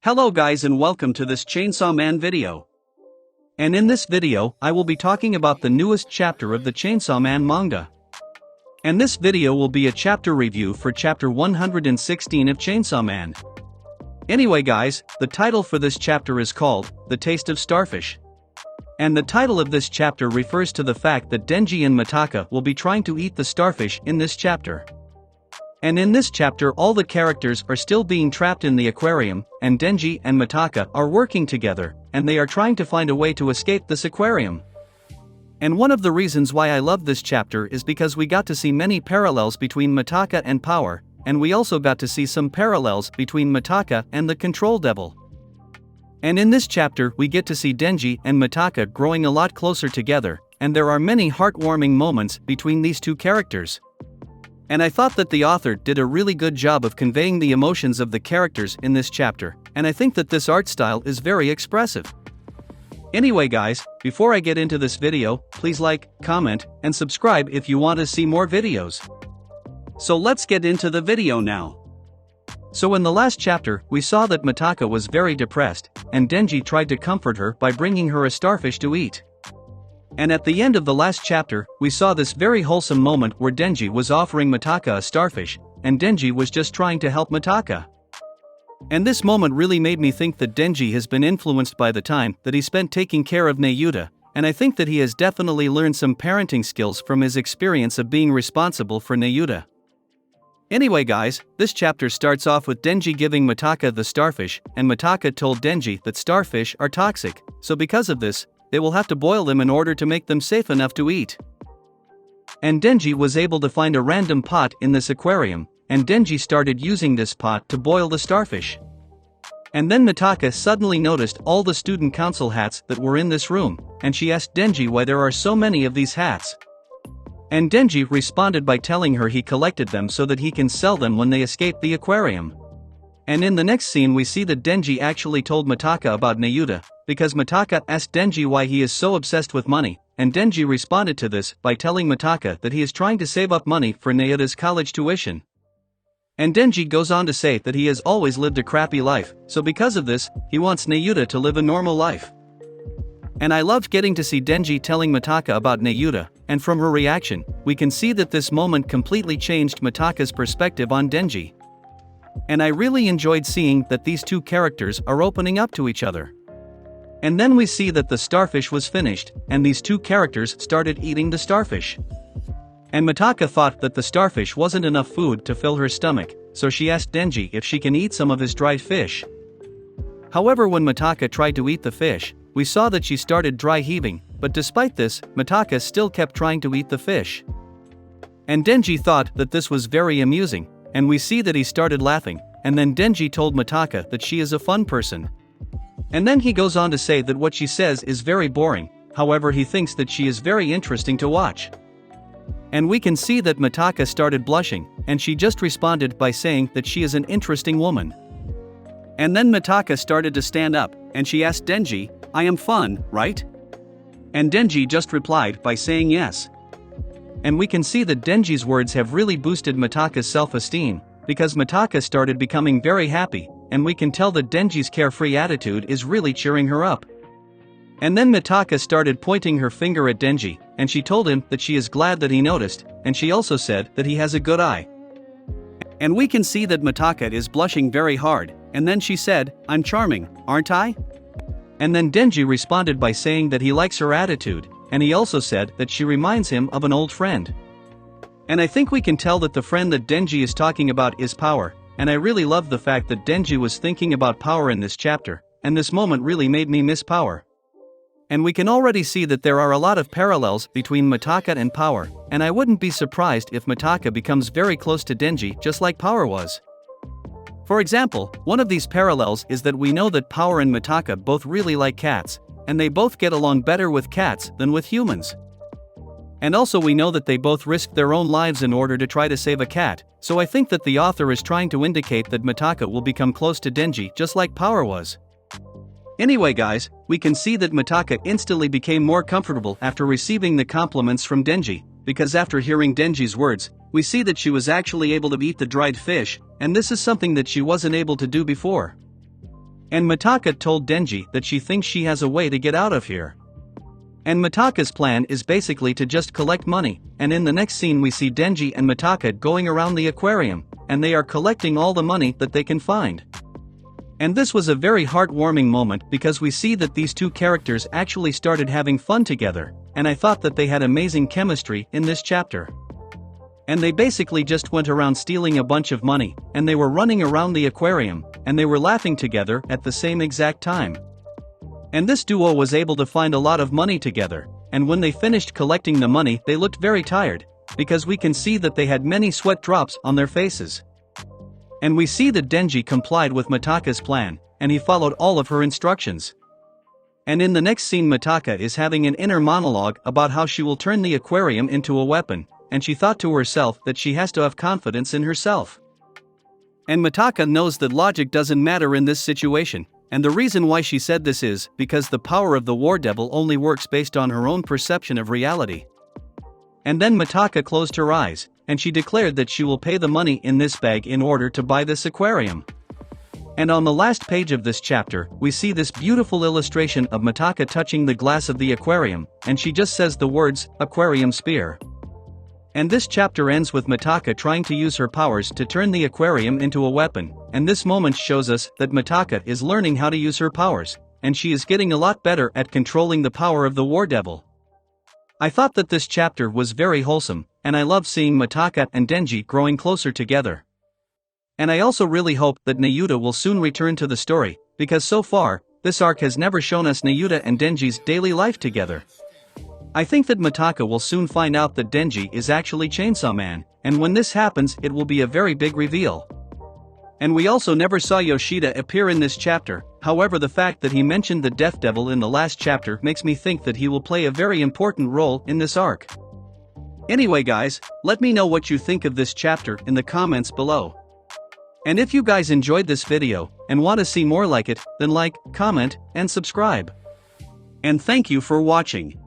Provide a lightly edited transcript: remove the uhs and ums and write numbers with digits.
Hello guys and welcome to this Chainsaw Man video. And in this video, I will be talking about the newest chapter of the Chainsaw Man manga. And this video will be a chapter review for chapter 116 of Chainsaw Man. Anyway guys, the title for this chapter is called, The Taste of Starfish. And the title of this chapter refers to the fact that Denji and Mitaka will be trying to eat the starfish in this chapter. And in this chapter all the characters are still being trapped in the aquarium, and Denji and Mitaka are working together, and they are trying to find a way to escape this aquarium. And one of the reasons why I love this chapter is because we got to see many parallels between Mitaka and Power, and we also got to see some parallels between Mitaka and the Control Devil. And in this chapter we get to see Denji and Mitaka growing a lot closer together, and there are many heartwarming moments between these two characters. And I thought that the author did a really good job of conveying the emotions of the characters in this chapter, and I think that this art style is very expressive. Anyway guys, before I get into this video, please like, comment, and subscribe if you want to see more videos. So let's get into the video now. So in the last chapter, we saw that Mitaka was very depressed, and Denji tried to comfort her by bringing her a starfish to eat. And at the end of the last chapter, we saw this very wholesome moment where Denji was offering Mitaka a starfish, and Denji was just trying to help Mitaka. And this moment really made me think that Denji has been influenced by the time that he spent taking care of Nayuta, and I think that he has definitely learned some parenting skills from his experience of being responsible for Nayuta. Anyway guys, this chapter starts off with Denji giving Mitaka the starfish, and Mitaka told Denji that starfish are toxic, so because of this, they will have to boil them in order to make them safe enough to eat. And Denji was able to find a random pot in this aquarium, and Denji started using this pot to boil the starfish. And then Mitaka suddenly noticed all the student council hats that were in this room, and she asked Denji why there are so many of these hats. And Denji responded by telling her he collected them so that he can sell them when they escape the aquarium. And in the next scene we see that Denji actually told Mitaka about Nayuta, because Mitaka asked Denji why he is so obsessed with money, and Denji responded to this by telling Mitaka that he is trying to save up money for Nayuta's college tuition. And Denji goes on to say that he has always lived a crappy life, so because of this, he wants Nayuta to live a normal life. And I loved getting to see Denji telling Mitaka about Nayuta, and from her reaction, we can see that this moment completely changed Mitaka's perspective on Denji. And I really enjoyed seeing that these two characters are opening up to each other. And then we see that the starfish was finished, and these two characters started eating the starfish. And Mitaka thought that the starfish wasn't enough food to fill her stomach, so she asked Denji if she can eat some of his dried fish. However, when Mitaka tried to eat the fish, we saw that she started dry heaving, but despite this, Mitaka still kept trying to eat the fish. And Denji thought that this was very amusing, and we see that he started laughing, and then Denji told Mitaka that she is a fun person. And then he goes on to say that what she says is very boring, however he thinks that she is very interesting to watch. And we can see that Mitaka started blushing, and she just responded by saying that she is an interesting woman. And then Mitaka started to stand up, and she asked Denji, "I am fun, right?" And Denji just replied by saying yes. And we can see that Denji's words have really boosted Mitaka's self-esteem, because Mitaka started becoming very happy, and we can tell that Denji's carefree attitude is really cheering her up. And then Mitaka started pointing her finger at Denji, and she told him that she is glad that he noticed, and she also said that he has a good eye. And we can see that Mitaka is blushing very hard, and then she said, "I'm charming, aren't I?" And then Denji responded by saying that he likes her attitude, and he also said that she reminds him of an old friend. And I think we can tell that the friend that Denji is talking about is Power, and I really love the fact that Denji was thinking about Power in this chapter, and this moment really made me miss Power. And we can already see that there are a lot of parallels between Mitaka and Power, and I wouldn't be surprised if Mitaka becomes very close to Denji just like Power was. For example, one of these parallels is that we know that Power and Mitaka both really like cats, and they both get along better with cats than with humans. And also we know that they both risked their own lives in order to try to save a cat, so I think that the author is trying to indicate that Mitaka will become close to Denji just like Power was. Anyway guys, we can see that Mitaka instantly became more comfortable after receiving the compliments from Denji, because after hearing Denji's words, we see that she was actually able to eat the dried fish, and this is something that she wasn't able to do before. And Mitaka told Denji that she thinks she has a way to get out of here. And Mitaka's plan is basically to just collect money, and in the next scene we see Denji and Mitaka going around the aquarium, and they are collecting all the money that they can find. And this was a very heartwarming moment because we see that these two characters actually started having fun together, and I thought that they had amazing chemistry in this chapter. And they basically just went around stealing a bunch of money, and they were running around the aquarium, and they were laughing together at the same exact time. And this duo was able to find a lot of money together, and when they finished collecting the money they looked very tired, because we can see that they had many sweat drops on their faces. And we see that Denji complied with Mitaka's plan, and he followed all of her instructions. And in the next scene Mitaka is having an inner monologue about how she will turn the aquarium into a weapon, and she thought to herself that she has to have confidence in herself. And Mitaka knows that logic doesn't matter in this situation, and the reason why she said this is because the power of the War Devil only works based on her own perception of reality. And then Mitaka closed her eyes, and she declared that she will pay the money in this bag in order to buy this aquarium. And on the last page of this chapter, we see this beautiful illustration of Mitaka touching the glass of the aquarium, and she just says the words, "Aquarium Spear." And this chapter ends with Mitaka trying to use her powers to turn the aquarium into a weapon, and this moment shows us that Mitaka is learning how to use her powers, and she is getting a lot better at controlling the power of the War Devil. I thought that this chapter was very wholesome, and I love seeing Mitaka and Denji growing closer together. And I also really hope that Nayuta will soon return to the story, because so far, this arc has never shown us Nayuta and Denji's daily life together. I think that Mitaka will soon find out that Denji is actually Chainsaw Man, and when this happens it will be a very big reveal. And we also never saw Yoshida appear in this chapter, however the fact that he mentioned the Death Devil in the last chapter makes me think that he will play a very important role in this arc. Anyway guys, let me know what you think of this chapter in the comments below. And if you guys enjoyed this video, and want to see more like it, then like, comment, and subscribe. And thank you for watching.